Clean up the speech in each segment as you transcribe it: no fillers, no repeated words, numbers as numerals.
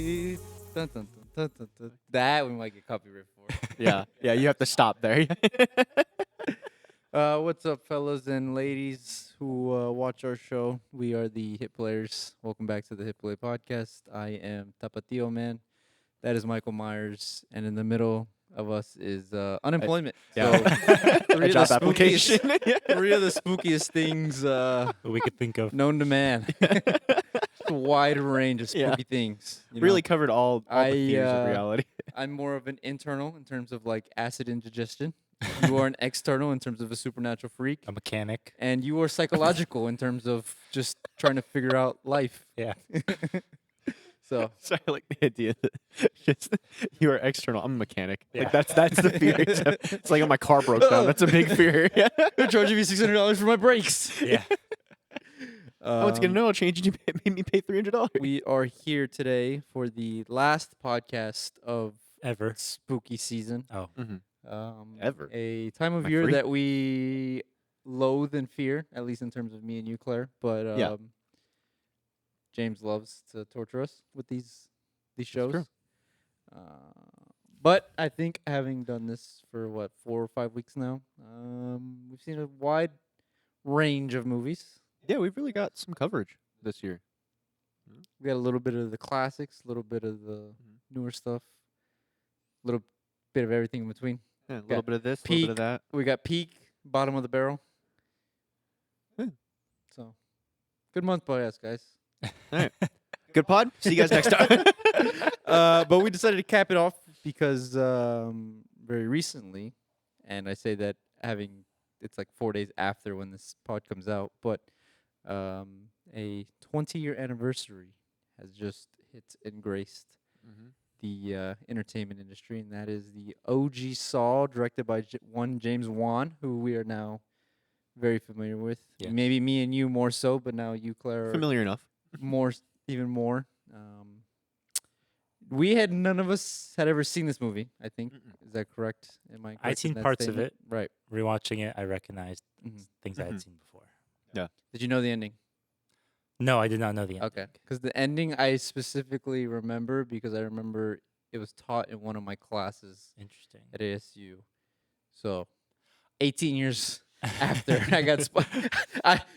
Dun, dun, dun, dun, dun, dun. That we might get copyright for. Yeah, you have to stop there. What's up, fellas and ladies who watch our show? We are the Hit Players. Welcome back to the Hit Play Podcast. I am Tapatio Man. That is Michael Myers, and in the middle of us is unemployment. Yeah. So A job application. three of the spookiest things we could think of. known to man. A wide range of spooky Yeah. things. You Really know? covered all the fears of I, reality. I'm more of an internal in terms of like acid indigestion. You are an external in terms of a supernatural freak. A mechanic. And you are psychological in terms of just trying to figure out life. Yeah. So So I like the idea that just you are external. I'm a mechanic. Yeah. Like that's the fear. It's like my car broke down. That's a big fear. Yeah. they're charging me $600 for my brakes. Yeah. Oh, it's gonna know change. You made me pay $300. We are here today for the last podcast of Ever. spooky season. Oh. Ever. A time of Am I year free? that we loathe and fear, at least in terms of me and you, Claire. But Yeah. James loves to torture us with these shows. true. But I think having done this for 4 or 5 weeks now, we've seen a wide range of movies. Yeah, we've really got some coverage this year. We got a little bit of the classics, a little bit of the newer stuff, a little bit of everything in between. Yeah, a little bit of this, a little peak. bit of that. We got peak, bottom of the barrel. Yeah. So, good month by us, guys. Good pod. See you guys next time. But we decided to cap it off because very recently, and I say that it's like 4 days after when this pod comes out, but a 20-year anniversary has just hit and graced the entertainment industry, and that is the OG Saw, directed by one James Wan, who we are now very familiar with. Yes. Maybe me and you more so, but now you, Claire, are Familiar enough. even more. None of us had ever seen this movie, I think. Mm-mm. Is that correct? Am I correct I'd in seen that parts of statement? it. Right. Rewatching it, I recognized Mhm. things I Mhm. had seen before. Did you know the ending? No, I did not know the end. Okay. Because the ending I specifically remember because I remember it was taught in one of my classes Interesting. at ASU. So, 18 years after I got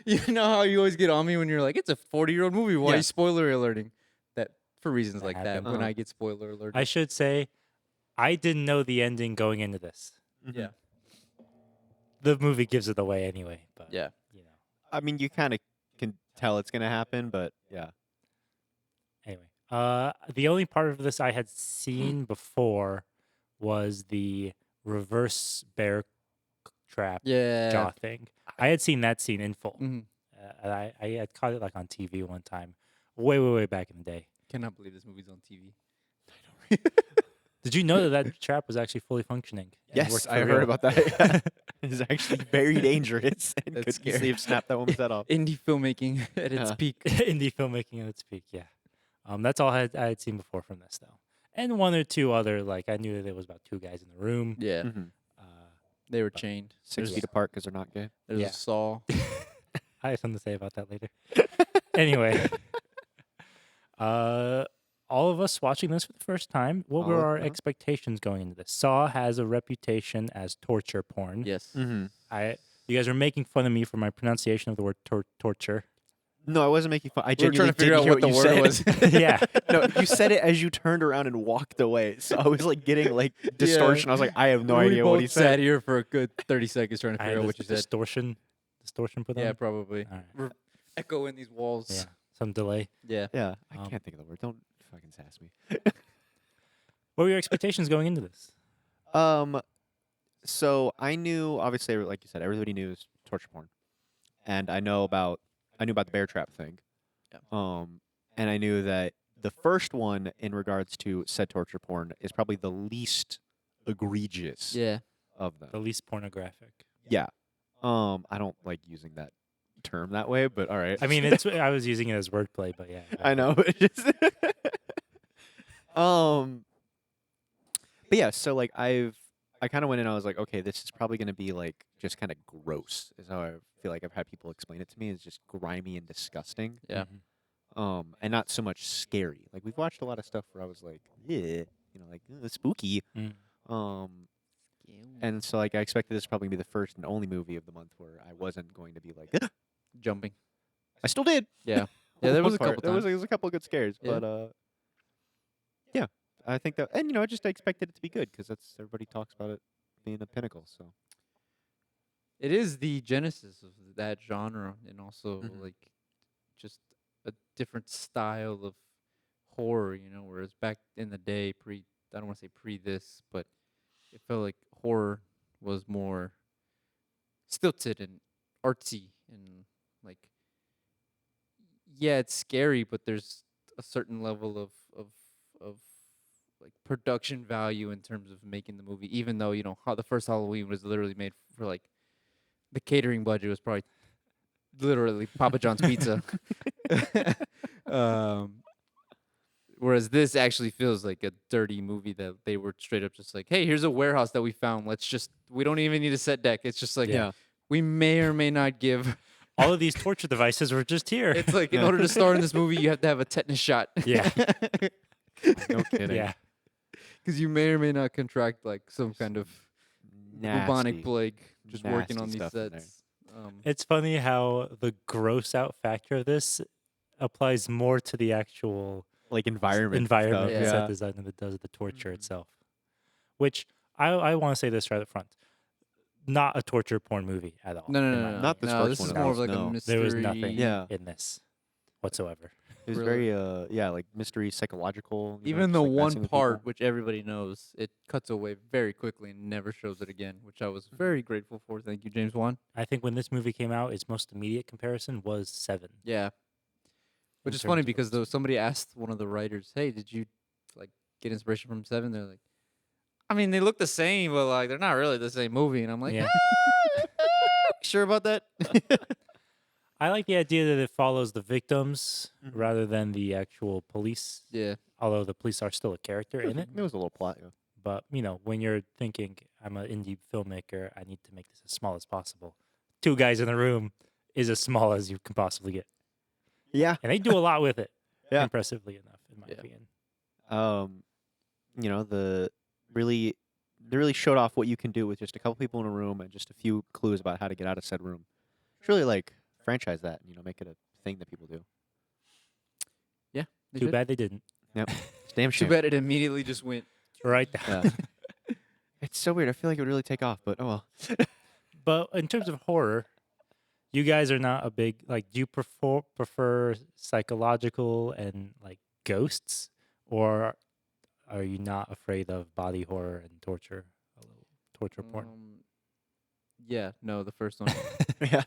you know how you always get on me when you're like, it's a 40-year-old movie. Why are Yeah. you spoiler alerting? That for reasons That like that. happened. When Uh-huh. I get spoiler alerted. I should say, I didn't know the ending going into this. Yeah. The movie gives it away anyway. But Yeah. you know. I mean, you kind of can tell it's gonna happen, but yeah. Anyway, the only part of this I had seen before was the reverse bear trap Yeah. jaw thing. I had seen that scene in full. Mhm. And I had caught it like on TV one time, way back in the day. Cannot believe this movie's on TV. Did you know that trap was actually fully functioning? and Yes, worked I for heard real? about that. It's actually very dangerous and That's could scary. easily have snapped that woman's head off. Indie filmmaking at its Yeah. peak. Indie filmmaking at its peak. Yeah, that's all I had seen before from this though, and one or two other like I knew that there was about 2 guys in the room. Yeah. Mhm. Uh, They were chained. 6 There's- feet apart because they're not gay. There's Yeah. a saw. I have something to say about that later. Anyway, all of us watching this for the first time, what All were of- our uh-huh. expectations going into this? Saw has a reputation as torture porn. Yes. Mm-hmm. You guys are making fun of me for my pronunciation of the word torture. No, I wasn't making fun. I We were genuinely trying to figure didn't out hear what the you word said. was. Yeah. No, you said it as you turned around and walked away. So I was like getting like distortion. I was like, I have no we idea what he both said. sat here for a good 30 seconds trying to I figure had out what you said. distortion put on. Yeah, probably. All right. We're echo in these walls. Yeah. Some delay. Yeah. Yeah, I Um, can't think of the word. Don't fucking sass me. What were your expectations going into this? So I knew, obviously, like you said, everybody knew it was torture porn, and I knew about the bear trap thing. Yeah. And I knew that the first one, in regards to said torture porn, is probably the least egregious Yeah. of them. The least pornographic. Yeah. I don't like using that term that way, but all right. I mean, I was using it as wordplay, but yeah. I know. But just but yeah, so like I kind of went in. I was like, okay, this is probably going to be like just kind of gross. Is how I feel like I've had people explain it to me. It's just grimy and disgusting. Yeah. and not so much scary. Like we've watched a lot of stuff where I was like, yeah, like spooky. Mm. And so like I expected this probably to be the first and only movie of the month where I wasn't going to be like, Jumping. I still did. Yeah. For Yeah, the there was most a couple part. There was, times. there was a couple of good scares, Yeah. but yeah, I think that, and I just expected it to be good because that's everybody talks about it being a pinnacle. So It is the genesis of that genre, and also Mhm. like just a different style of horror. Whereas back in the day, I don't want to say pre this, but it felt like horror was more stilted and artsy and like, yeah, it's scary, but there's a certain level of like production value in terms of making the movie. Even though how the first Halloween was literally made for like the catering budget was probably literally Papa John's pizza. um, Whereas this actually feels like a dirty movie that they were straight up just like, hey, here's a warehouse that we found. We don't even need a set deck. It's just like, Yeah. we may or may not give. All of these torture devices were just here. It's like, in Yeah. order to star in this movie, you have to have a tetanus shot. Yeah. no kidding. Yeah. Because you may or may not contract like some kind of bubonic Nasty. plague just working nasty on these stuff in there. sets. Um, It's funny how the gross out factor of this applies more to the actual Like environment. environment stuff. and Yeah. set design than it does the torture Mhm. itself. Which I want to say this right up front. Not a torture porn movie at all. no, no, in no, my no, opinion. Not this no. first This one is at more of least, like no. a mystery. There was nothing Yeah. in this whatsoever. It was Thriller. very like mystery psychological. Even just, the like, messing one with part, people. which everybody knows, it cuts away very quickly and never shows it again, which I was very grateful for. Thank you, James Wan. I think when this movie came out, its most immediate comparison was Seven. Yeah. Which in is funny terms of because its- somebody asked one of the writers, "Hey, did you like get inspiration from Seven?" They're like, "I mean, they look the same, but like they're not really the same movie." And I'm like, Yeah. "Sure about that?" I like the idea that it follows the victims Mhm. rather than the actual police. Yeah. Although the police are still a character in it. There was a little plot. Yeah. But, when you're thinking, I'm an indie filmmaker, I need to make this as small as possible. 2 guys in the room is as small as you can possibly get. Yeah. And they do a lot with it. Yeah. Impressively enough, in my Yeah. opinion. They really showed off what you can do with just a couple people in a room and just a few clues about how to get out of said room. It's really like franchise that, make it a thing that people do. They Too did. bad they didn't. Yep. It's damn Too shame. bad it immediately just went. Right down. Yeah. It's so weird. I feel like it would really take off, but oh well. But in terms of horror, you guys are not a big do you prefer psychological and like ghosts, or are you not afraid of body horror and torture? A little torture porn. Yeah. No, the first one. Yeah.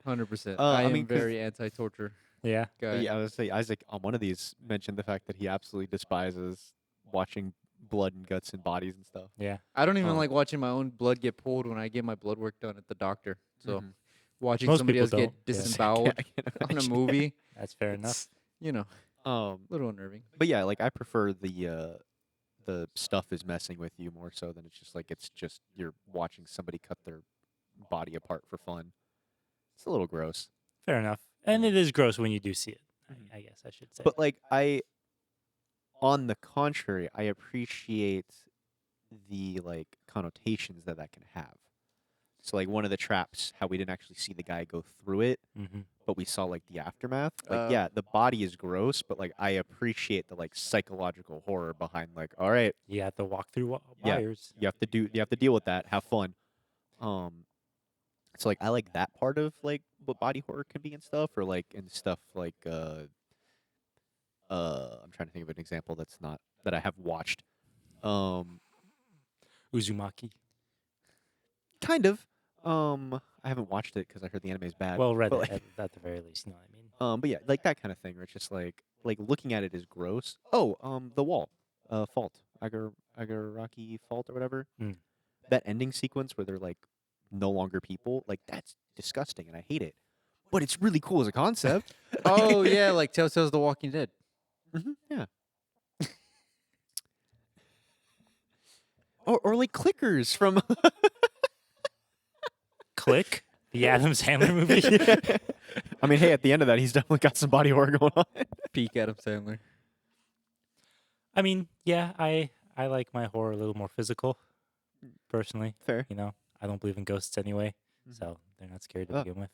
100%. I I am mean, 'cause- very anti-torture Yeah. guy. Yeah, I was say Isaac on one of these mentioned the fact that he absolutely despises watching blood and guts and bodies and stuff. Yeah. I don't even Oh. like watching my own blood get pulled when I get my blood work done at the doctor. So Mhm. watching Most somebody people else get don't, yeah. disemboweled I can't on a imagine. movie, That's fair enough. it's, a little unnerving. But yeah, like I prefer the stuff is messing with you more so than it's just you're watching somebody cut their body apart for fun. It's a little gross. Fair enough. And it is gross when you do see it. Mhm. I guess I should say. But like on the contrary, I appreciate the like connotations that can have. So like one of the traps, how we didn't actually see the guy go through it, hmm but we saw like the aftermath. Like Oh. yeah, the body is gross, but like I appreciate the like psychological horror behind like all right, You have to walk through Yeah. wires. you have to deal with that, have fun. So like I like that part of like what body horror can be and stuff, or like and stuff like I'm trying to think of an example that's not that I have watched. Uzumaki. Kind of. I haven't watched it because I heard the anime is bad. Well, read but, it like, at the very least. You know what I mean? but yeah, like that kind of thing where it's just like looking at it is gross. Oh, the wall, fault, Agaraki fault or whatever. Mm. That ending sequence where they're like no longer people, like that's disgusting and I hate it. But it's really cool as a concept. Oh yeah, like Telltale's The Walking Dead. Yeah. or like clickers from. Click, the Adams Sandler movie. I mean, hey, at the end of that, he's definitely got some body horror going on. Peak Adam Sandler. I mean, yeah, I like my horror a little more physical, personally. Fair. You know, I don't believe in ghosts anyway, Mhm. so they're not scary to Oh. begin with.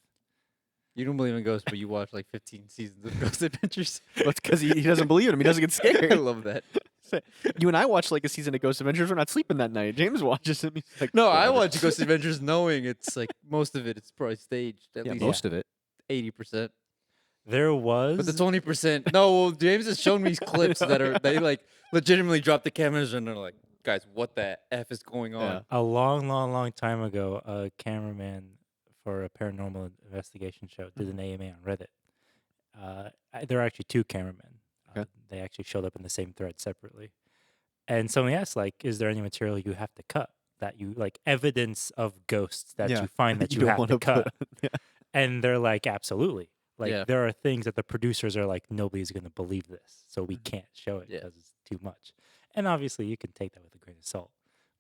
You don't believe in ghosts, but you watch like 15 seasons of Ghost Adventures. Well, it's because he doesn't believe in him. He doesn't get I scared. love that. You and I watch like a season of Ghost Adventures. We're not sleeping that night. James watches him. He's like, No, I "Whatever." watch Ghost Adventures knowing it's like most of it's probably staged, at Yeah, least most of it. 80%. There was But the 20%. No, well, James has shown me these clips that are they like legitimately drop the cameras and they're like, guys, what the f is going on? Yeah. a long time ago, a cameraman for a paranormal investigation show did an AMA on Reddit. There are actually two cameramen. Okay. They actually showed up in the same thread separately. And somebody asked, like, is there any material you have to cut that you like evidence of ghosts that Yeah, you find that you don't have wanna to cut? yeah. And they're like, absolutely. Like, Yeah. there are things that the producers are like, nobody's going to believe this. So we Mhm. can't show it Yeah. because it's too much. And obviously, you can take that with a grain of salt.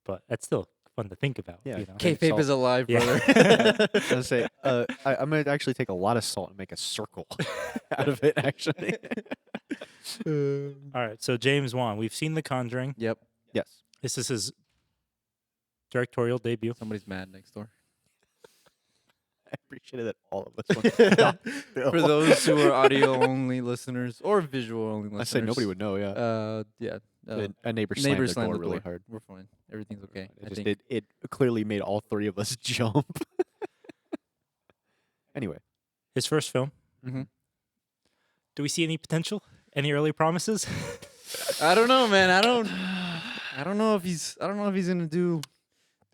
But that's still fun to think about. Yeah, You know? Grain of Kayfabe salt. is alive, Yeah. brother. I was gonna say, I'm gonna actually take a lot of salt and make a circle out of it. Actually, All right. So, James Wan, we've seen The Conjuring. Yep. yes. This is his directorial debut. Somebody's mad next door. I appreciated that all of us. went, For those who are audio only listeners or visual only listeners. I say nobody would know. Yeah, Yeah. a neighbor slammed Neighbors the slammed door the really door. hard. We're fine. Everything's okay. I It, just, think. it clearly made all three of us jump. Anyway, His first film. Mhm. Do we see any potential? Any early promises? I don't know, man. I don't know if he's gonna do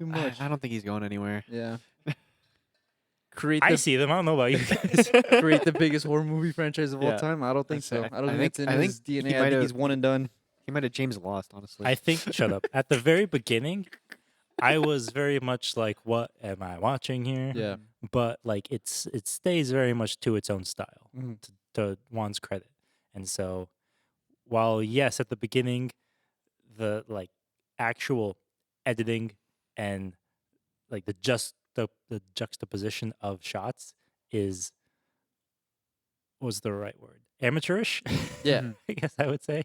much. I don't think he's going anywhere. Yeah. Create I the see them. I don't know about you guys. create the biggest horror movie franchise of all Yeah. time. I don't think I'd say- so. I don't I think think- it's in I think his he DNA. I might think have- he's one and done. He might have James lost, honestly. I think, shut up. At the very beginning, I was very much like, what am I watching here? Yeah. But like, it stays very much to its own style, Mhm. to Juan's credit. And so, while yes, at the beginning, the like actual editing and like the juxtaposition of shots was the right word, amateurish. Yeah. Mhm. I guess I would say.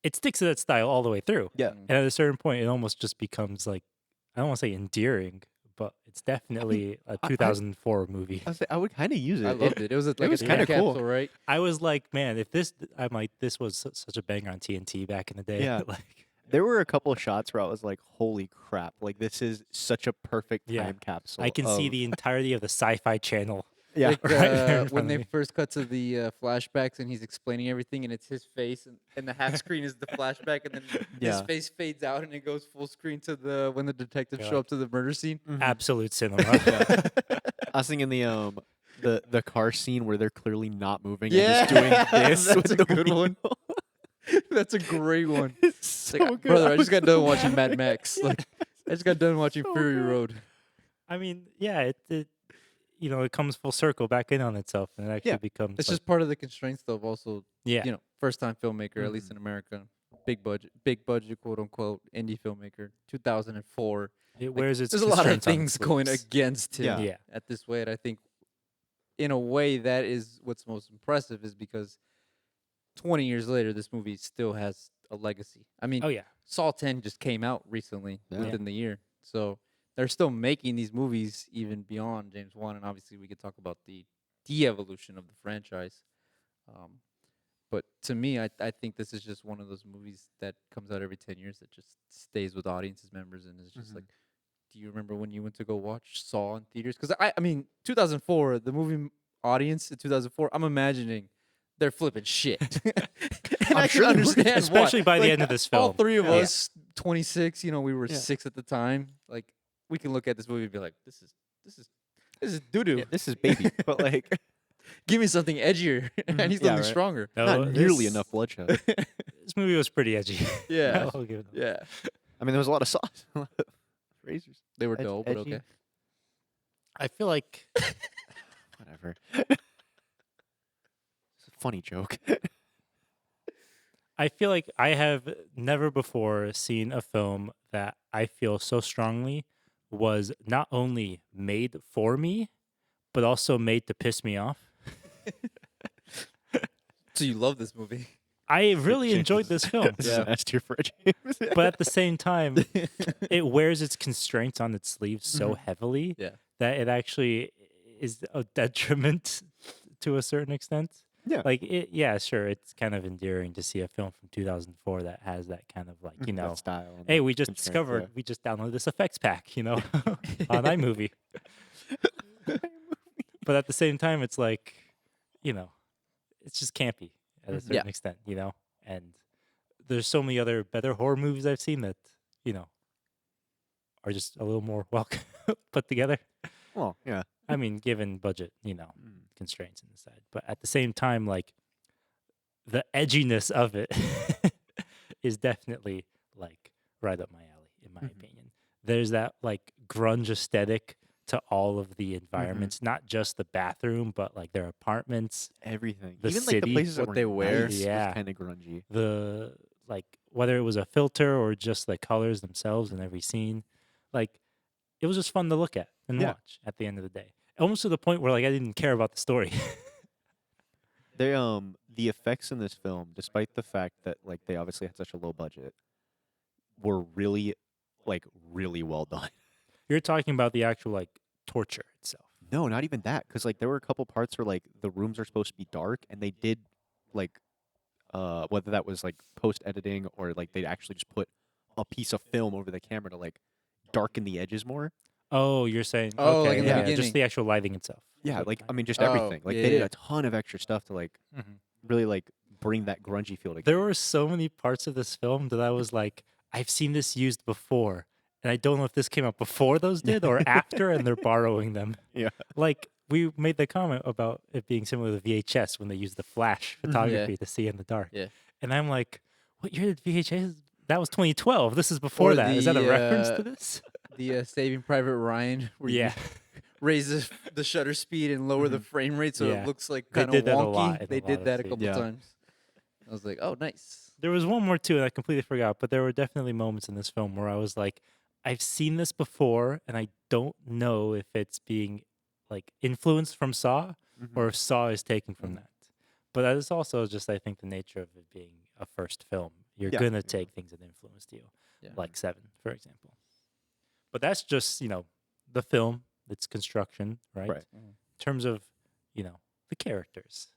It sticks to that style all the way through. Yeah. Mm. And at a certain point, it almost just becomes like, I don't want to say endearing, but it's definitely a 2004 movie. I would kind of use it. I loved it. It was like was a kinda time cool. capsule, right? I was like, man, if this, I'm like, this was such a banger on TNT back in the day. Yeah. Like, There were a couple of shots where I was like, "Holy crap! Like this is such a perfect Yeah. time capsule." I can see of- the entirety of the Sci-Fi Channel. yeah. Like, right there in front when of they me. first cut to the flashbacks and he's explaining everything and it's his face and the half screen is the flashback and then his Yeah. face fades out and it goes full screen to the when the detectives You're show like- up to the murder scene. Mhm. Absolute cinema. I was thinking the car scene where they're clearly not moving Yeah, and just doing this. that's with a the good wheel. one. That's a great one. It's It's so like, good. brother, I was just got done like- watching Mad Max. Yeah. Like, I just got done watching So Fury good. Road. I mean, yeah, it you know, it comes full circle back in on itself, and it actually Yeah. becomes It's like, just part of the constraints of also, yeah, you know, first time filmmaker, at least Mhm. in America. Big budget, quote unquote, indie filmmaker, 2004. it wears its There's a lot of constraints on things its going sleeves. against him Yeah. Yeah. at this weight. I think, in a way, that is what's most impressive, is because 20 years later, this movie still has a legacy. I mean, Oh yeah, Saw 10 just came out recently Yeah. within the year, so they're still making these movies even beyond James Wan, and obviously we could talk about the de-evolution of the franchise. But to me, I think this is just one of those movies that comes out every 10 years that just stays with audiences members and is just Mhm. like, do you remember when you went to go watch Saw in theaters? Because I mean, 2004, the movie audience in 2004, I'm imagining they're flipping shit. And I'm I sure can they were, understand especially why. by the Like, end of this all film. three of Yeah. us, 26, we were Yeah. 6 at the time. Like, we can look at this movie and be like, this is doo doo. Yeah, this is baby, but like Give me something edgier. I Mhm. need Yeah, something right. stronger. No, not nearly this- enough bloodshed. This movie was pretty edgy. Yeah. I'll give it that. Yeah, I mean, there was a lot of sauce, a lot of razors. they were Edge- dull, but edgy. okay. I feel like Whatever. It's a funny joke. I feel like I have never before seen a film that I feel so strongly was not only made for me, but also made to piss me off. So you love this movie? I really enjoyed this film, This is an Yeah. S tier for James. but at the same time, it wears its constraints on its sleeves so Mhm. heavily Yeah. that it actually is a detriment to a certain extent. Yeah. Like yeah, sure, it's kind of endearing to see a film from 2004 that has that kind of like, you That know, style. and hey, that we just constraint, discovered, we just downloaded this effects pack, you know, on iMovie. But at the same time, it's like, you know, it's just campy at a Mhm. certain Yeah. extent, you know, and there's so many other better horror movies I've seen that, you know, are just a little more well put together. Well, yeah. I mean, given budget, you know, Mm. constraints in the side, but at the same time, like the edginess of it is definitely like right up my alley, in my Mhm. opinion. There's that like grunge aesthetic to all of the environments, not just the bathroom, but like their apartments, Everything. The Even like the city, places that what were they wear. nice Yeah. was kind of grungy. the like whether it was a filter or just the colors themselves in every scene, like it was just fun to look at and Yeah. watch at the end of the day. Almost to the point where like I didn't care about the story. They the effects in this film, despite the fact that like they obviously had such a low budget, were really really well done. You're talking about the actual like torture itself. No, not even that, because like there were a couple parts where like the rooms are supposed to be dark, and they did like whether that was like post editing or like they actually just put a piece of film over the camera to like darken the edges more. Oh, you're saying Oh, okay, like in the yeah, beginning. just the actual lighting itself. Yeah, What- like I mean just Oh, everything. Like yeah, they did yeah. a ton of extra stuff to like Mhm. really like bring that grungy feel together. There were so many parts of this film that I was like, I've seen this used before, and I don't know if this came out before those did or after, and they're borrowing them. Yeah. Like we made the comment about it being similar to VHS when they used the flash photography to see in the dark. Yeah. And I'm like, what year did VHS? That was 2012. This is before Or that. Is that a the, reference uh, to this? The Saving Private Ryan, where Yeah. you raise the shutter speed and lower the frame rate so Yeah. it looks like They kind of did that a wonky. lot in a They lot did of that a scenes. couple Yeah. times. I was like, oh, nice. There was one more too, and I completely forgot. But there were definitely moments in this film where I was like, I've seen this before, and I don't know if it's being like influenced from Saw or if Saw is taken from Mhm. that. But that is also just, I think, the nature of it being a first film. You're Yeah. gonna Yeah. take things that influenced you, Yeah. like Seven, for example. But that's just the film, its construction, right? Right. In terms of the characters,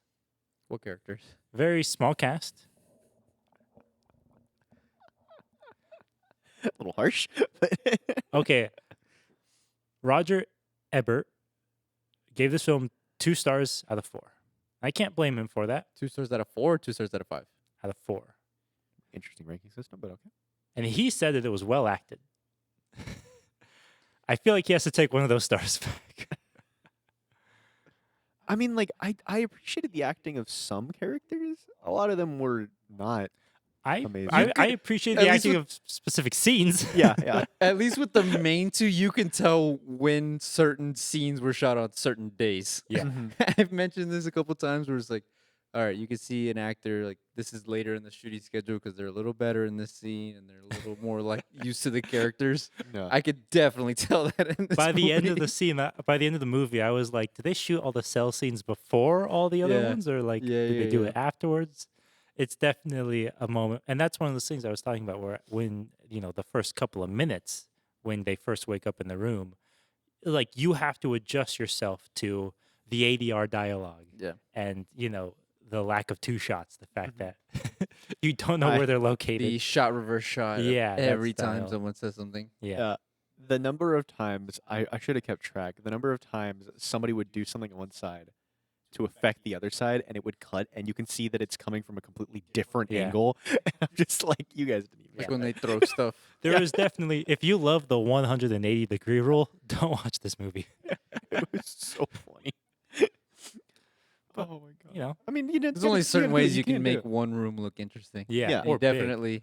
What characters? very small cast. A little harsh. But Okay, Roger Ebert gave this film 2 stars out of 4. I can't blame him for that. 2 stars out of 4 or 2 stars out of 5? Out of 4, Interesting ranking system, but okay. and he said that it was well acted. I feel like he has to take one of those stars back. I mean, like I appreciated the acting of some characters. A lot of them were not. Amazing. I appreciate at the least acting of specific scenes. Yeah, yeah. At least with the main two, you can tell when certain scenes were shot on certain days. Yeah. Mhm. I've mentioned this a couple times where it's like, all right, you can see an actor like this is later in the shooting schedule because they're a little better in this scene and they're a little more like used to the characters. No. I could definitely tell that in this By the end of movie. the scene, by the end of the movie, I was like, did they shoot all the cell scenes before all the other Yeah. ones, or like Yeah, did they yeah, do yeah. it afterwards? It's definitely a moment, and that's one of those things I was talking about, where when the first couple of minutes when they first wake up in the room, like you have to adjust yourself to the ADR dialogue Yeah. and the lack of 2 shots, the fact that you don't know where they're located. The shot reverse shot. Yeah, that Every time style. someone says something. Yeah. The number of times I should have kept track. The number of times somebody would do something on one side to affect the other side, and it would cut, and you can see that it's coming from a completely different Yeah. angle. I'm just like, you guys didn't even. Like get when that. they throw stuff. There is definitely, if you love the 180-degree rule, don't watch this movie. It was so funny. But, oh my god. I I mean, There's only certain ways you can do make it. one room look interesting. Yeah, Yeah. He or big. definitely.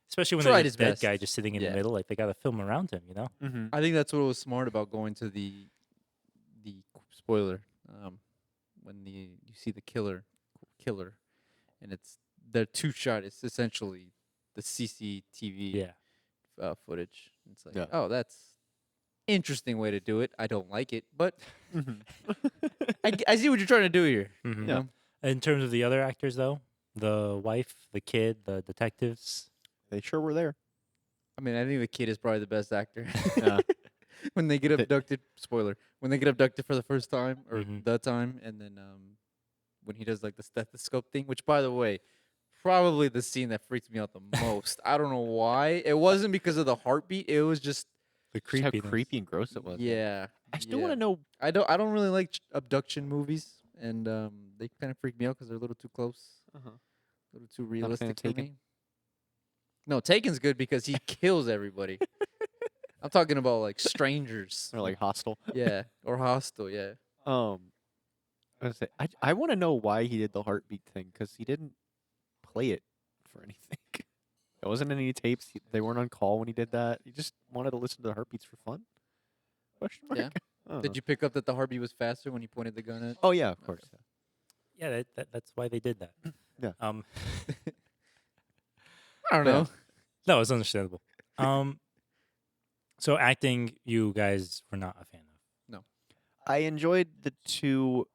Especially when tried there's his a dead best. guy just sitting in Yeah. the middle, like they got to film around him, Mhm. I think that's what was smart about going to the spoiler when you see the killer, and it's the 2 shot. It's essentially the CCTV Yeah. footage. It's like, Yeah. oh, that's interesting way to do it. I don't like it, but Mhm. I see what you're trying to do here. Mhm. you Yeah. know? In terms of the other actors, though, the wife, the kid, the detectives. They sure were there. I mean, I think the kid is probably the best actor. Yeah. When they get abducted, spoiler. When they get abducted for the first time or Mhm. the time, and then when he does like the stethoscope thing, which by the way, probably the scene that freaks me out the most. I don't know why. It wasn't because of the heartbeat. It was just The Just how creepiness. creepy and gross it was. yeah. I still yeah. want to know. I don't really like abduction movies, and they kind of freak me out because they're a little too close, Uh-huh. a little too Not a fan of realistic for Taken? me. No, Taken's good because he kills everybody. I'm talking about like strangers. Or like Hostel. Yeah, or hostile. Yeah. I was gonna say, I want to know why he did the heartbeat thing because he didn't play it for anything. There wasn't any tapes. They weren't on call when he did that. He just wanted to listen to the heartbeats for fun. Question mark? Yeah. I don't know. Did you pick up that the heartbeat was faster when he pointed the gun at? Oh yeah, of course. Yeah, that's why they did that. Yeah. I don't Yeah. know. No, it's understandable. So acting, you guys were not a fan of I enjoyed the two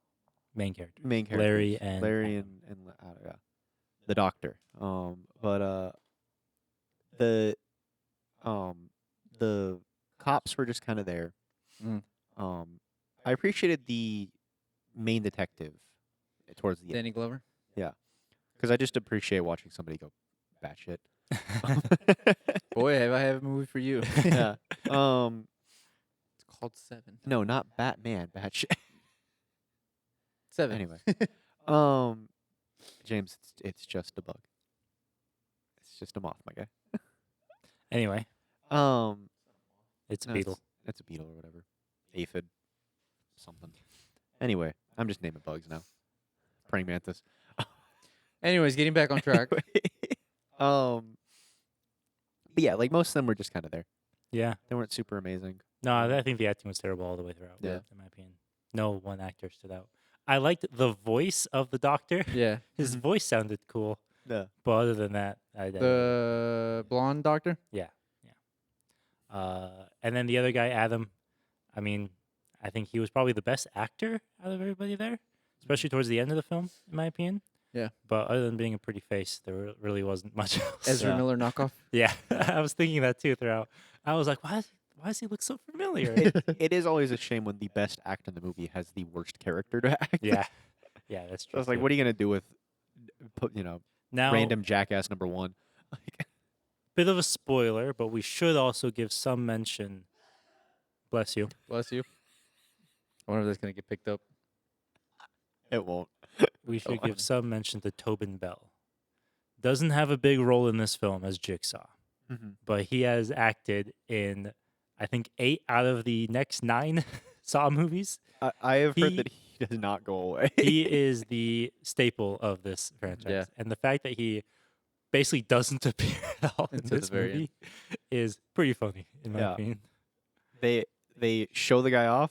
main characters, main characters, Larry and Larry Adam. and yeah, the doctor. But the the cops were just kind of there. Mm. I appreciated the main detective towards the end Danny Glover. because I just appreciate watching somebody go batshit. Boy, have I have a movie for you. Yeah. It's called Seven. No, not Batman. Batshit. Seven. Anyway. James, it's just a bug. It's just a moth, my guy. Anyway, Um, it's a no, beetle. It's a beetle or whatever. Aphid. Something. Anyway, I'm just naming bugs now. Praying mantis. Anyways, getting back on track. But yeah, like most of them were just kind of there. Yeah. They weren't super amazing. No, I think the acting was terrible all the way throughout. Yeah. In my opinion, no one actor stood out. I liked the voice of the doctor. Yeah. His voice sounded cool, Yeah. but other than that, I didn't. The blonde doctor. And then the other guy, Adam. I mean, I think he was probably the best actor out of everybody there, especially towards the end of the film, in my opinion. Yeah. But other than being a pretty face, there really wasn't much else. Ezra Yeah. Miller knockoff. Yeah, I was thinking that too throughout. I was like, why does he look so familiar? It is always a shame when the best actor in the movie has the worst character to act. Yeah, that's So true. it's like, too. what are you gonna do with, Now, random jackass number one? Like, bit of a spoiler, but we should also give some mention. Bless you. Bless you. I wonder if that's gonna get picked up. it won't. We should Oh, give some mention to Tobin Bell. Doesn't have a big role in this film as Jigsaw, but he has acted in, I think, 8 out of the next 9 Saw movies. I have heard He- that he does not go away. He is the staple of this franchise. Yeah. And the fact that he basically doesn't appear at all in Until the this very end. movie is pretty funny, in my Yeah. opinion. They show the guy off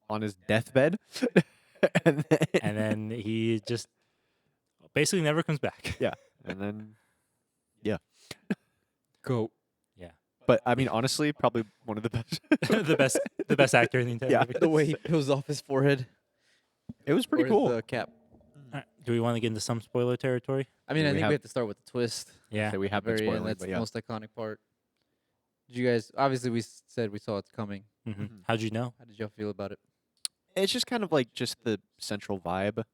on his deathbed, and then, And then he just basically never comes back. yeah, and then Go. but I mean honestly, probably one of the best. the best actor in the entire Yeah. movie. The way he peels off his forehead. It was pretty or cool. The cap. Alright, do we want to get into some spoiler territory? I mean, Yeah, I we think have- we have to start with the twist. Yeah. So we have been Very end. spoiling, That's but the yeah. most iconic part. Did you guys? Obviously, we said we saw it's coming. hmm Mhm. How'd you know? How did y'all feel about it? It's just kind of like just the central vibe,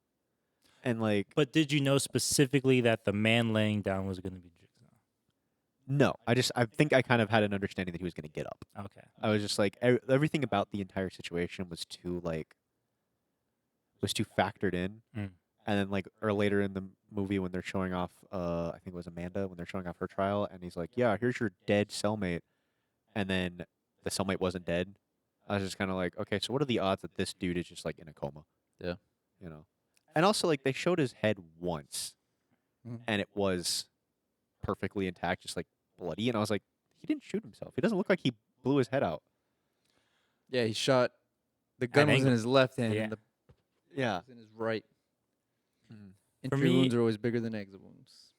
and like But did you know specifically that the man laying down was going to be Jigsaw? no, I think I kind of had an understanding that he was going to get up. Okay. I was just like everything about the entire situation was too factored in. Mm. And then or later in the movie when they're showing off I think it was Amanda when they're showing off her trial and he's like, "Yeah, here's your dead cellmate." And then the cellmate wasn't dead. I was just kind of like, "Okay, so what are the odds that this dude is just like in a coma?" Yeah. You know. And also like they showed his head once Mhm. and it was perfectly intact, just like bloody, and I was like, "He didn't shoot himself. He doesn't look like he blew his head out." Yeah, he shot. The gun was in angle. his left hand, Yeah. and the Yeah. was in his right. Mhm. Entry me- wounds are always bigger than exit wounds.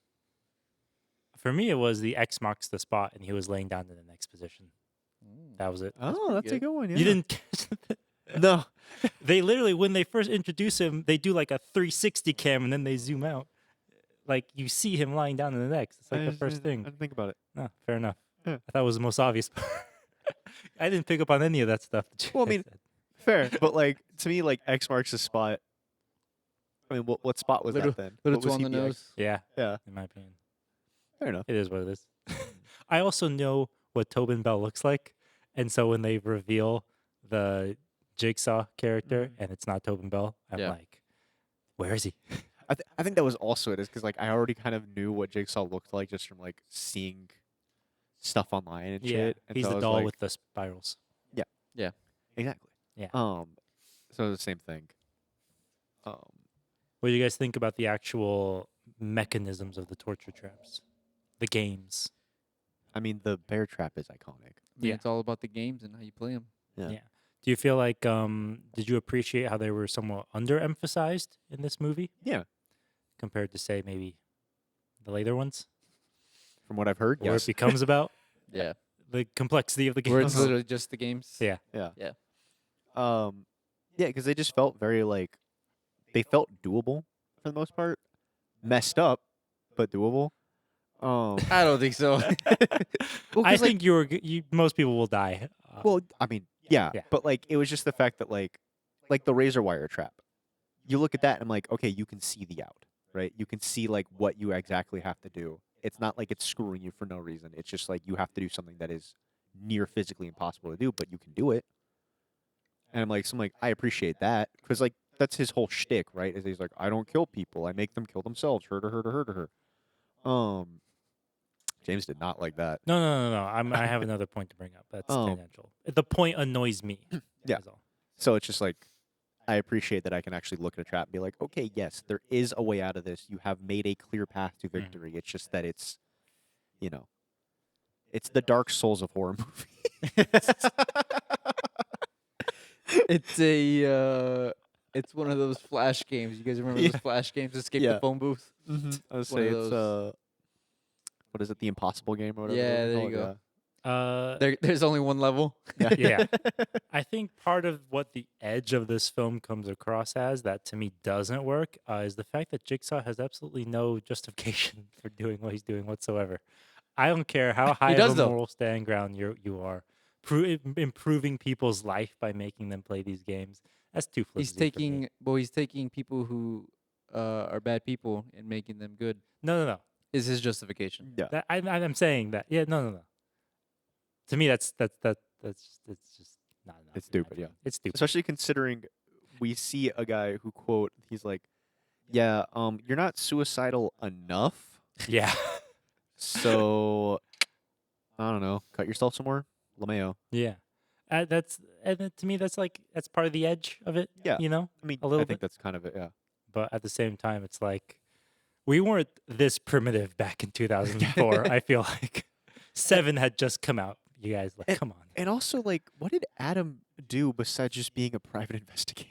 For me, it was the X marks the spot, and he was laying down in the next position. That was it. Oh, pretty that's a good. good one. Yeah. You didn't catch that? No. They literally, when they first introduce him, they do like a 360 cam and then they zoom out. Like you see him lying down in the next. It's like the first I thing. didn't think about it. No, fair enough. Yeah. I thought it was the most obvious part. I didn't pick up on any of that stuff. That you Well, I guys mean, said. fair, but like to me, like X marks the spot. I mean, what spot was Little- that then? Little What too was on he the the X? nose. Yeah, Yeah, in my opinion, fair enough. it is what it is. I also know what Tobin Bell looks like, and so when they reveal the Jigsaw character and it's not Tobin Bell, I'm Yeah. like, where is he? I think that was also it, is because like I already kind of knew what Jigsaw looked like just from like seeing stuff online and Yeah, shit. And he's so I the was doll like, with the spirals. exactly. Yeah. So the same thing. What do you guys think about the actual mechanisms of the torture traps, the games? I mean, the bear trap is iconic. I mean, Yeah. it's all about the games and how you play them. Yeah. Yeah. Do you feel like did you appreciate how they were somewhat underemphasized in this movie Yeah. compared to say maybe the later ones? From what I've heard, Where yes. it becomes about Yeah. the complexity of the Where games. it's literally just the games. Yeah. Yeah. Yeah. Yeah, because they just felt very like they felt doable for the most part. Messed up, but doable. I don't think so. Well, I 'cause, like, think most people will die. well, I mean, yeah, Yeah. but like it was just the fact that like the razor wire trap. You look at that and I'm like, okay, you can see the out, right? You can see like what you exactly have to do. It's not like it's screwing you for no reason. It's just like you have to do something that is near physically impossible to do, but you can do it. And I'm like, I appreciate that because like that's his whole shtick, right? Is he's like, I don't kill people, I make them kill themselves. Hurt. James did not like that. No. I have another point to bring up. That's Oh. tangential. The point annoys me. Yeah. Is all. So it's just like I appreciate that I can actually look at a trap and be like, okay, yes, there is a way out of this. You have made a clear path to victory. It's just that it's, you know, it's the Dark Souls of horror movie. It's one of those flash games. You guys remember Yeah. those flash games? Escape Yeah. the phone booth. I would One say of it's those. what is it, the Impossible game or whatever? Yeah, they there call you it? Uh, There's only one level. Yeah. Yeah. I think part of what the edge of this film comes across as that to me doesn't work is the fact that Jigsaw has absolutely no justification for doing what he's doing whatsoever. I don't care how high does, of a though. moral stand ground you are. Improving people's life by making them play these games. That's too flimsy for me. He's taking people who are bad people and making them good. No. Is his justification? Yeah. I'm saying that. Yeah, no. To me, that's just not enough. It's in my stupid, yeah. opinion. It's stupid. Especially considering we see a guy who quote, he's like, yeah, you're not suicidal enough. Yeah. So I don't know, cut yourself somewhere. LeMayo. Yeah. To me that's part of the edge of it. Yeah. You know? I mean, A little I think bit. that's kind of it, yeah. But at the same time it's like we weren't this primitive back in 2004. I feel like 7 had just come out. You guys come on. And also, like, what did Adam do besides just being a private investigator?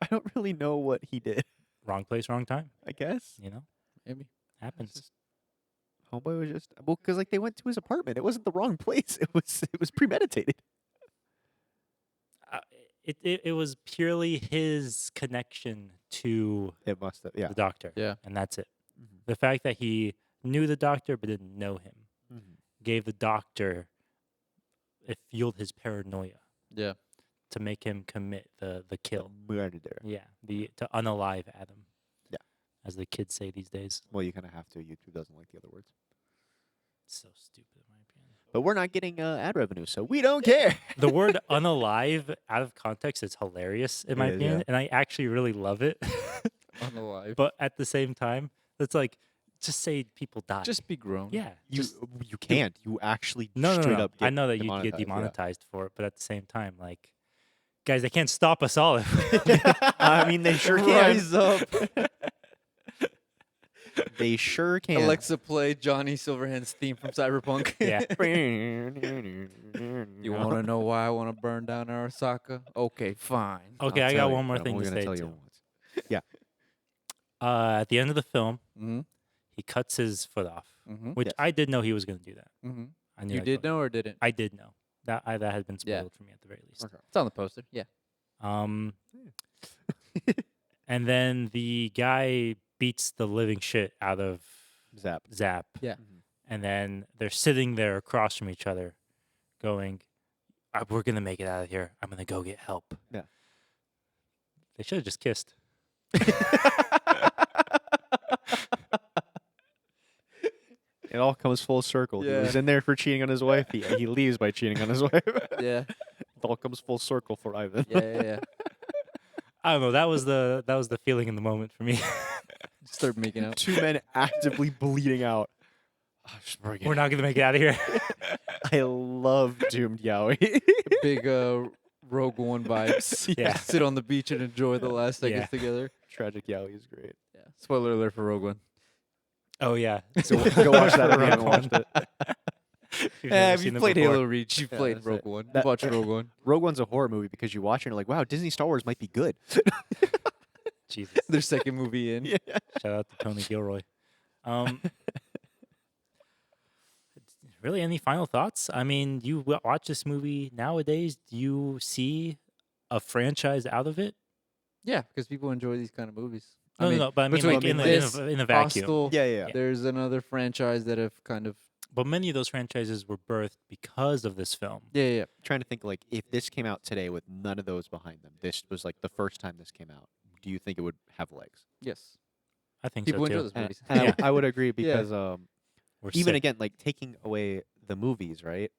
I don't really know what he did, Wrong place, wrong time, I guess. you know? Maybe. It's Happens. just- Homeboy was just, well, because, like, they went to his apartment. It wasn't the wrong place. It was premeditated. It was purely his connection to It must have, yeah. the doctor. Yeah. And that's it. Mhm. The fact that he knew the doctor but didn't know him gave the doctor, it fueled his paranoia Yeah. to make him commit the kill. Murder. Yeah, to unalive Adam. Yeah. As the kids say these days. Well, you kind of have to. YouTube doesn't like the other words. It's so stupid in my opinion. But we're not getting ad revenue, so we don't care. The word unalive out of context is hilarious in my It is, opinion, yeah. and I actually really love it. Unalive. But at the same time, it's like just say people die. Just be grown. yeah. You can't. You actually No. straight up get I know that you demonetized, get yeah. demonetized for it, but at the same time, like, guys, they can't stop us all. I mean, they sure can. Rise up. They sure can. Alexa, play Johnny Silverhand's theme from Cyberpunk. Yeah. You want to know why I want to burn down Arasaka? Okay, fine. Okay, I'll I tell got you, one more but thing I'm to only gonna say tell you too. once. At the end of the film, Mm-hmm. he cuts his foot off, Mm-hmm. which Yes. I did know he was going to do that. Mm-hmm. I knew You that did going- know or didn't? I did know. That had been Yeah. spoiled for me at the very least. Okay. It's on the poster. Yeah. Um, and then the guy beats the living shit out of Zap. Zap. Yeah. And then they're sitting there across from each other, going, "We're gonna make it out of here. I'm gonna go get help." Yeah. They should have just kissed. It all comes full circle. Yeah. He was in there for cheating on his wife. He leaves by cheating on his wife. Yeah. It all comes full circle for Ivan. Yeah. I don't know. That was the feeling in the moment for me. Start making out. 2 men actively bleeding out. We're not gonna make it out of here. I love Doomed Yowie. Big Rogue One vibes. Yeah. Sit on the beach and enjoy the last seconds Yeah. together. Tragic Yowie is great. Yeah. Spoiler alert for Rogue One. Oh yeah. So go watch that if you haven't Rogue watched it. If you've never If seen you it played before. Halo Reach, you Yeah, played that's Rogue it. One. That- You watched Rogue One. Rogue One's a horror movie because you watch it and you're like, wow, Disney Star Wars might be good. Jesus. Their second movie in. Yeah. Shout out to Tony Gilroy. Really, any final thoughts? I mean, you watch this movie nowadays. Do you see a franchise out of it? Yeah, because people enjoy these kind of movies. No, but I mean, between like in this, a vacuum. Hostel, Yeah. There's another franchise that have kind of But many of those franchises were birthed because of this film. yeah. Trying to think like if this came out today with none of those behind them, this was like the first time this came out. Do you think it would have legs? Yes. I think People so enjoy too. those And, movies. and Yeah. I would agree because We're even sick. again, like taking away the movies, right?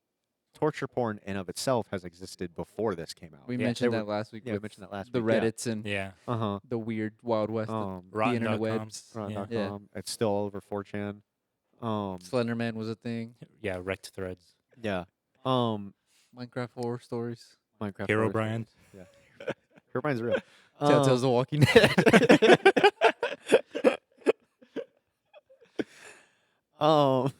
Torture porn in of itself has existed before this came out. We Yeah, mentioned they that last week. Yeah, we with mentioned that last the week. Reddits and Yeah. Yeah. Uh the weird Wild West huh. of the Rotten.com. interwebs. Rotten.com. Yeah. It's still all over 4chan. Slender Man was a thing. Yeah, wrecked threads. Yeah. Minecraft horror stories. Minecraft. Hero Horror Brian. Stories. Yeah. Hero Brian's real. Telltale's The Walking Dead. Um,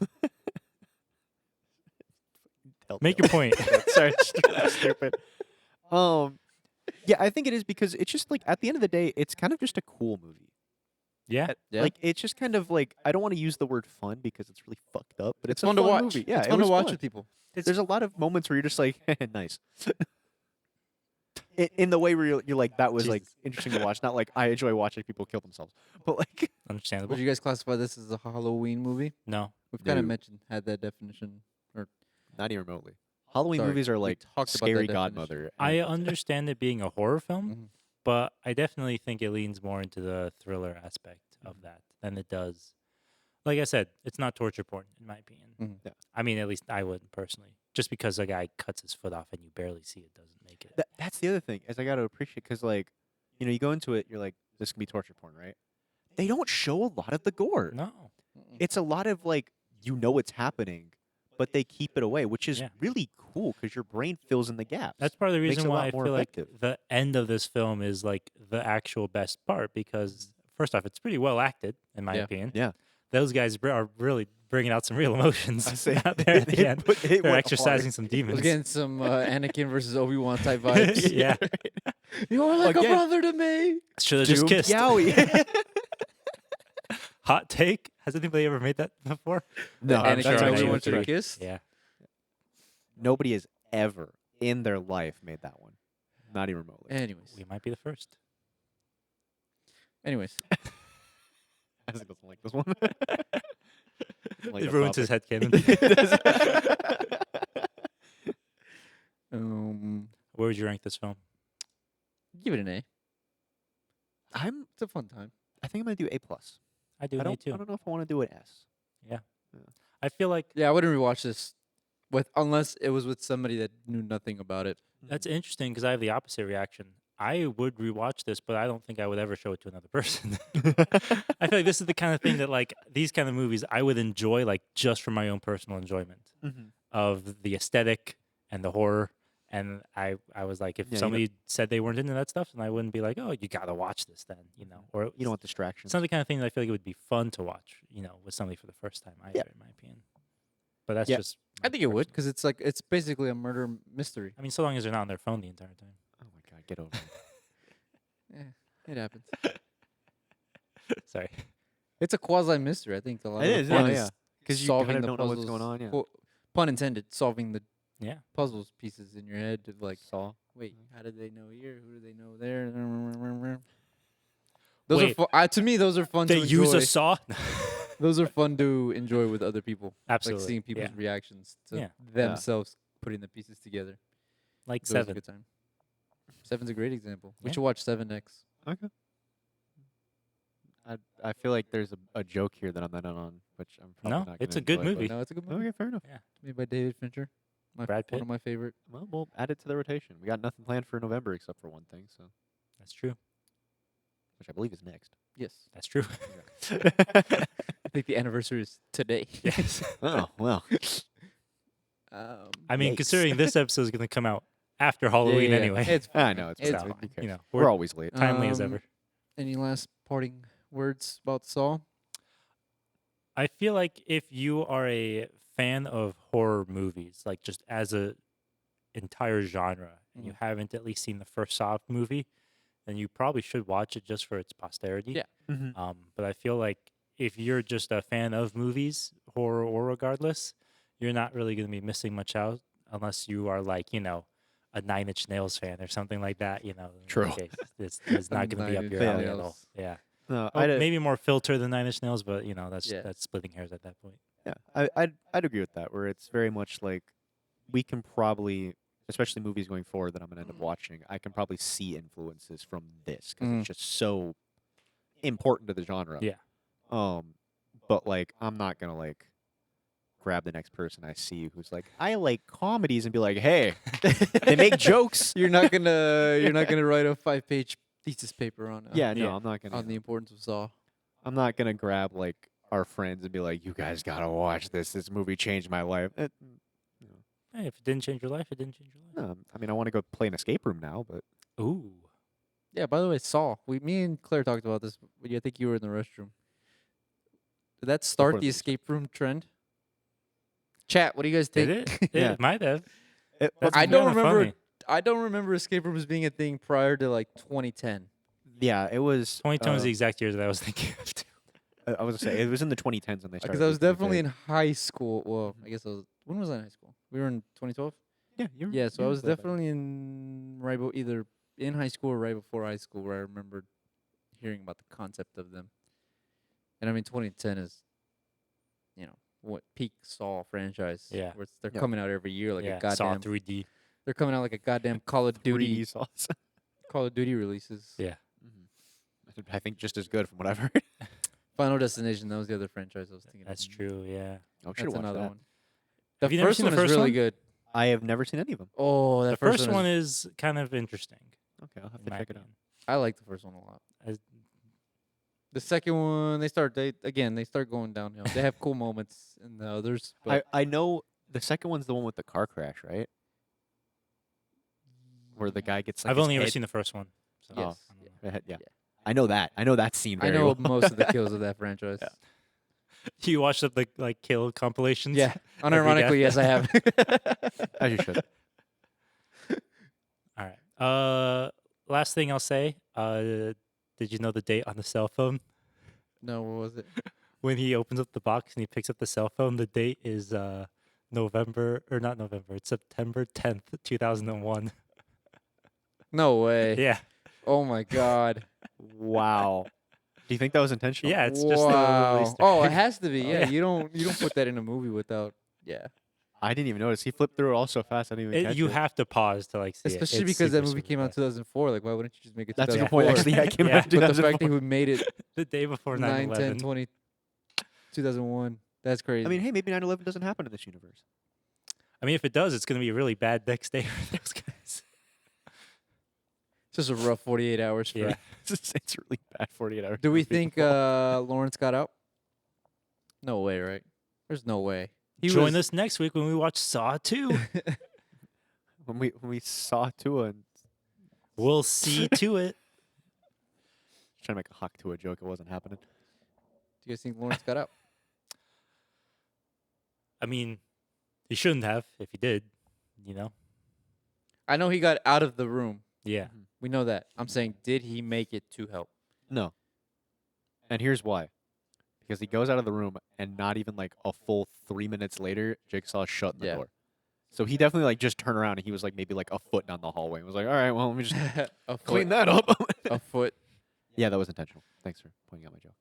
Make your point. Sorry, stupid. Yeah, I think it is because it's just like at the end of the day, it's kind of just a cool movie. Yeah. Yeah. Like it's just kind of like I don't want to use the word fun because it's really fucked up, but it's a fun to watch. movie. Yeah, it's it fun to was watch fun. with people. There's a lot of moments where you're just like, nice. In the way where you're like, that was like Jesus. interesting to watch. Not like I enjoy watching people kill themselves, but like Understandable. Would you guys classify this as a Halloween movie? No. We've kind of No. mentioned had that definition. not even remotely. Halloween Sorry, movies are we like talked about that Scary definition. Godmother. I and- understand it being a horror film, Mhm. but I definitely think it leans more into the thriller aspect of Mm-hmm. that than it does. Like I said, it's not torture porn, in my opinion. Mhm. Yeah. I mean, at least I wouldn't personally. Just because a guy cuts his foot off and you barely see it doesn't make it. That's the other thing is I got to appreciate because like you go into it, you're like this can be torture porn, right? They don't show a lot of the gore. No. It's a lot of like it's happening, but they keep it away, which is Yeah. really cool because your brain fills in the gaps. That's part of the Makes reason it a why lot I more feel effective. like the end of this film is like the actual best part because first off, it's pretty well acted, in my Yeah. opinion. Yeah. Those guys are really bringing out some real emotions I say out there at the end. it They're went exercising hard. some I demons. was getting some Anakin versus Obi-Wan type vibes. Yeah. You're like Again. a brother to me. Should have just Doomed kissed. Yowie. Hot take. Has anybody ever made that before? No, Anakin sure and I Obi-Wan would should have agree. kissed. Yeah. Nobody has ever in their life made that one. Not even remotely. Anyways. We might be the first. Anyways. Isaac doesn't like this one. It ruins his headcanon. Where would you rank this film? Give it an A. I'm. It's a fun time. I think I'm gonna do A plus. I do I an A don't. too. I don't know if I want to do an S. I feel like Yeah, I wouldn't rewatch this unless it was with somebody that knew nothing about it. that's interesting because I have the opposite reaction. I would rewatch this, but I don't think I would ever show it to another person. I feel like this is the kind of thing that, like, these kind of movies I would enjoy, like, just for my own personal enjoyment of the aesthetic and the horror. And I was like, if Yeah, you somebody said they weren't into that stuff, then I wouldn't be like, oh, you got to watch this then, Or You don't want distractions. it's not the kind of thing that I feel like it would be fun to watch, with somebody for the first time either, Yeah. in my opinion. But that's Yeah. just. I my think it would personal- because it's basically a murder mystery. I mean, so long as they're not on their phone the entire time. Oh my god, get over it. Yeah, it happens. Sorry. It's a quasi mystery. I think a lot It of is, the fun yeah, is yeah. 'Cause you solving kinda the don't know what's puzzles, going on, yeah. Pun intended. Solving the Yeah. puzzles pieces in your head of like, Saw. wait, how did they know here? Who do they know there? Those Wait. are to me. Those are fun They to use enjoy. a saw. Those are fun to enjoy with other people. Absolutely. Like seeing people's Yeah. reactions to Yeah. themselves putting the pieces together. Like It's always a 7. good time. Seven's a great example. We Yeah. should watch Seven next. Okay. I feel like there's a joke here that I'm not in on, which I'm probably No, not. it's gonna a good enjoy, but- movie. No, it's a good movie. Okay, fair enough. Yeah. It's made by David Fincher. Brad One Pitt. of my favorite. Well, we'll add it to the rotation. We got nothing planned for November except for one thing, so That's true. which I believe is next. Yes. That's true. I think the anniversary is today. Yes. Oh well. I mean, Yikes. considering this episode is going to come out after Halloween yeah. anyway. It's I fine. know it's It's fine. fine. Who cares? You know, we're always late. timely as Um, ever. Any last parting words about Saw? I feel like if you are a fan of horror movies, like just as a entire genre, and you Mhm. haven't at least seen the first Saw movie, then you probably should watch it just for its posterity. Yeah. Mm-hmm. But I feel like if you're just a fan of movies, horror or regardless, you're not really going to be missing much out unless you are like, a Nine Inch Nails fan or something like that. In True. which case, it's A not going to be Nine up Inch your alley at all. Nails. Yeah. No, Oh, I'd, maybe more filter than Nine Inch Nails, but that's Yeah. that's splitting hairs at that point. yeah, I'd agree with that. Where it's very much like we can probably, especially movies going forward that I'm gonna end up watching, I can probably see influences from this because Mhm. it's just so important to the genre. Yeah. But like I'm not gonna like grab the next person I see who's like I like comedies and be like, hey, they make jokes. You're not gonna write a 5-page thesis paper on Yeah, no, Yeah. I'm not gonna. on the importance of Saw. I'm not gonna grab like our friends and be like, you guys gotta watch this. This movie changed my life. Hey, if it didn't change your life, it didn't change your life. No, I mean, I want to go play an escape room now, but Ooh. Yeah. By the way, Saw. Me and Claire talked about this. But I think you were in the restroom. Did that start Before the the- escape room trend? Chat. What do you guys Did think? it? Yeah. It might have. it, That's I don't kinda remember. funny. I don't remember escape rooms being a thing prior to like 2010. yeah, it was. 2010 was the exact year that I was thinking of too. I was gonna say it was in the 2010s when they started. Because I was making it definitely big. in high school. Well, I guess I was. When was I in high school? We were in 2012. Yeah, you Yeah, so I was way back. definitely in either in high school or right before high school where I remembered hearing about the concept of them. And I mean, 2010 is, what peak Saw franchise. Yeah. Where they're Yeah. coming out every year like Yeah, a Saw goddamn. 3D. They're coming out like a goddamn Call of Duty 3D sauce. Call of Duty releases. Yeah. I think just as good from what I've heard. Final Destination. That was the other franchise I was thinking. That's of. true. Yeah. I should That's watch another that. one. Have The you never first seen the one is first really one? good. I have never seen any of them. Oh, that The first one is. is kind of interesting. Okay, I'll have in to my check it out. opinion. I like the first one a lot. As- The second one, they start going downhill. They have cool moments in the others, but I know the second one's the one with the car crash, right? Where the guy gets like I've his only ever head- seen the first one. So Oh, I don't know. the head- yeah. Yeah. I know that. I know that scene I very know well. most of the kills of that franchise. Yeah. You watched the like kill compilations? Yeah, Every unironically, death? yes, I have. As you should. All right. Last thing I'll say. Did you know the date on the cell phone? No, what was it? When he opens up the box and he picks up the cell phone, the date is November or not November. It's September 10th, 2001. No way. Yeah. Oh my god. Wow. Do you think that was intentional? Yeah, it's just a wow. little Easter Oh, it egg. has to be. Yeah, Yeah. you don't put that in a movie without. Yeah, I didn't even notice. He flipped through it all so fast. I didn't even catch You it. have to pause to like see it. especially It's because that super, movie super came out in fast. 2004. Like, why wouldn't you just make it? That's a good 2004? point. Actually, yeah, it came Yeah. out in But the fact 2004. that we made it The day before 9, 10, 9/11. 20, 2001. That's crazy. I mean, hey, maybe 9/11 doesn't happen in this universe. I mean, if it does, it's going to be a really bad next day for those guys. it's just a rough 48 hours. For Yeah. It's really bad 48 hours. Do we movie. think Lawrence got out? No way, right? There's no way. Join us next week when we watch Saw 2. when we saw Tua and We'll see to it. trying to make a Hawk Tua joke, it wasn't happening. Do you guys think Lawrence got out? I mean, he shouldn't have if he did, I know he got out of the room. Yeah. We know that. I'm saying, did he make it to help? No. And here's why. Because he goes out of the room and not even like a full 3 minutes later, Jigsaw's shutting the Yeah. door. So he definitely like just turned around and he was like maybe like a foot down the hallway and was like, all right, well, let me just A clean foot. that up. A foot. Yeah, that was intentional. Thanks for pointing out my joke.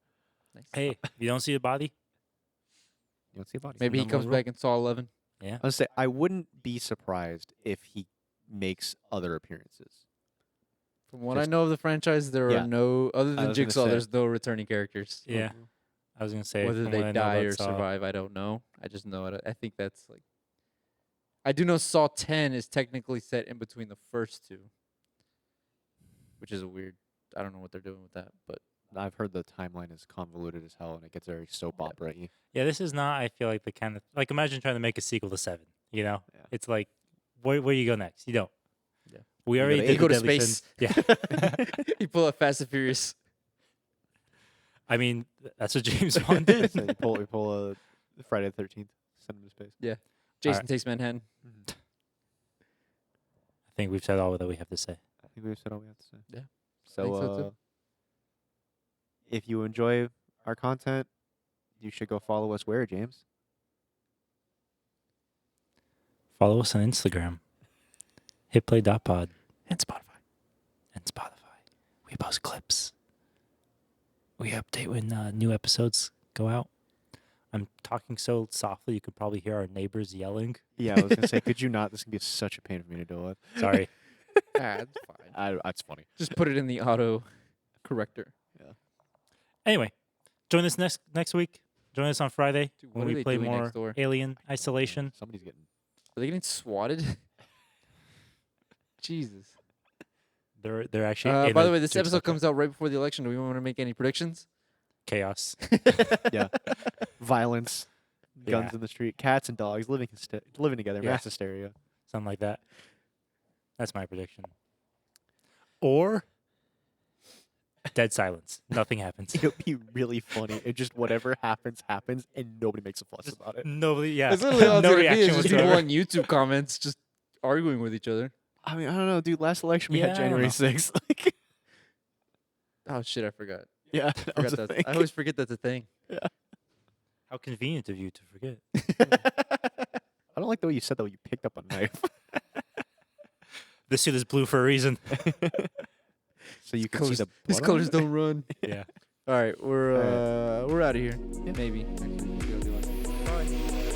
Nice. Hey, you don't see a body? You don't see a body. Maybe he number comes one rule. back in Saw 11. Yeah. I was say I wouldn't be surprised if he makes other appearances. From what I Just- know of the franchise, there Yeah. are no other I than was gonna Jigsaw. say. There's no returning characters. Yeah. I was gonna say Whether from they what I know die about or Saw, survive, I don't know. I just know it. I think that's like. I do know Saw 10 is technically set in between the first two, which is a weird. I don't know what they're doing with that, but I've heard the timeline is convoluted as hell and it gets very soap opera-y. Yeah, this is not. I feel like the kind of like imagine trying to make a sequel to 7. You know, Yeah. it's like where you go next? You don't. Yeah. We You already gotta did you go the to Deadly space. Sins. Yeah. you pull up Fast and Furious. I mean, that's what James Bond did. So we pull a Friday the 13th, send him to space. Jason Alright. takes Manhattan. I think we've said all that we have to say. I think we've said all we have to say. Yeah, So, think so, too. If you enjoy our content, you should go follow us where, James? Follow us on Instagram, hitplay.pod, And Spotify. and Spotify. We post clips. We update when new episodes go out. I'm talking so softly you could probably hear our neighbors yelling. Yeah, I was gonna say, could you not? This is gonna be such a pain for me to deal with. Sorry. That's fine. That's funny. Just put it in the auto corrector. Anyway, join us next week. Join us on Friday Dude, when what are we they play doing more next door? Alien Isolation. Somebody's getting. Are they getting swatted? Jesus. They're actually. in By a the way, this Jigsaw episode trap. comes out right before the election. Do we want to make any predictions? Chaos. Yeah. Violence, guns Yeah. in the street, cats and dogs living together, Yeah. mass hysteria. Something like that. That's my prediction. Or dead silence. Nothing happens. It would be really funny. It just whatever happens, and nobody makes a fuss about it. Nobody. Yeah. That's literally all it's no gonna be. reaction It's just people whatsoever. on YouTube comments just arguing with each other. I mean, I don't know, dude. Last election we Yeah, had I don't January know. 6th. Like, Oh shit, I forgot. yeah, I, that was forgot a that. thing. I always forget that's a thing. How convenient of you to forget. I don't like the way you said that when you picked up a knife. This suit is blue for a reason. So you can Colors, see the these blood on colors it? don't run. Yeah. All right, we're All we're out of here. Yeah. Maybe. Actually, we'll be like, bye.